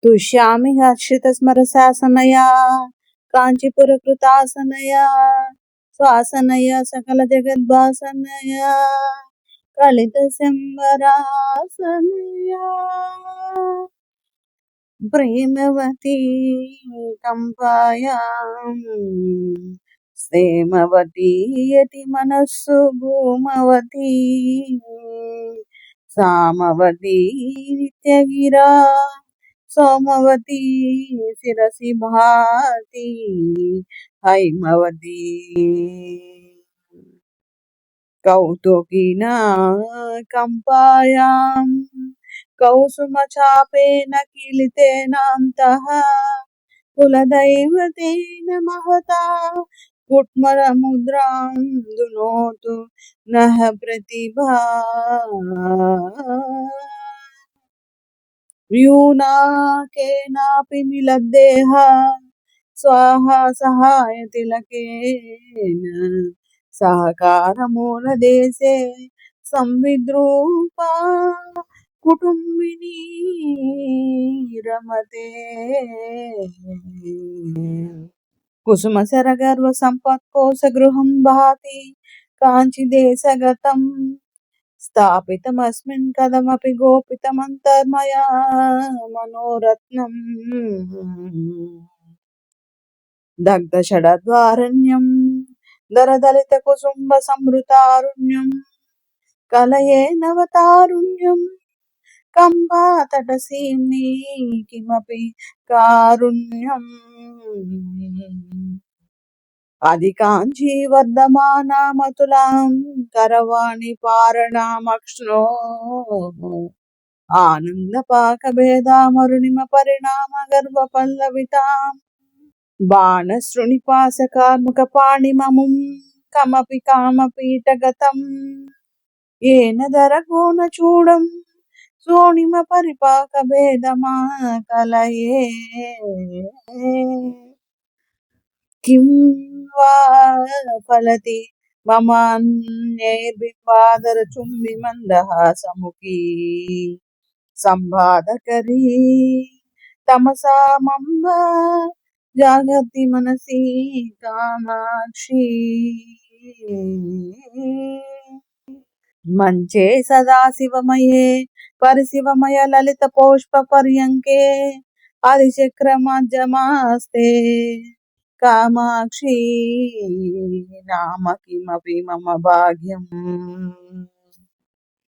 तुष्यामि हर्षितस्मरशासनया काञ्चीपुरकृतासनया स्वासनया सकलजगद्भासनया कलितशम्बरासनया प्रेमवती कम्पायां क्षेमवती यति मनस्सु भूमवती सामवती नित्यगिरा सोमवती शिरसि भाति हैमवती कौतुकिना कम्पायां कौसुमचापेन कीलितेनान्तः कुलदैवतेन महता कुट्मरमुद्रां दुनोतु नः प्रतिभा यूनाकेनापि मिलद्देह स्वाहा सहाय तिलकेन सहकारमूलदेशे संविद्रूपा कुटुम्बिनी रमते कुसुमसरगर्व सम्पत्कोशगृहं भाति काञ्चीदेशगतं स्थापितमस्मिन् कदमपि गोपितमन्तर्मया मनोरत्नम् दग्धषडद्वारण्यं दरदलितकुसुम्बसंहृतारुण्यं कलये नवतारुण्यं कम्पातटसीम्नि किमपि कारुण्यम् अधिकाञ्ची वर्धमानामतुलां करवाणि पारणामक्ष्णो आनन्दपाकभेदामरुणिम परिणामगर्भपल्लविताम् बाणशृणिपाशकार्मुकपाणिममुं कमपि कामपीठगतम् येन दरगोणचूडं शोणिम परिपाकभेदमा कलये किं वा फलति ममान्यैर्बिम्बादरचुम्बिमन्दहासमुखी संवादकरी तमसा मम्ब जागर्ति मनसि कामाक्षी मंचे सदाशिवमये परिशिवमय ललित पुष्प पर्यंके आदिचक्रमध्यमास्ते कामाक्षी नाम किमपि मम भाग्यम्।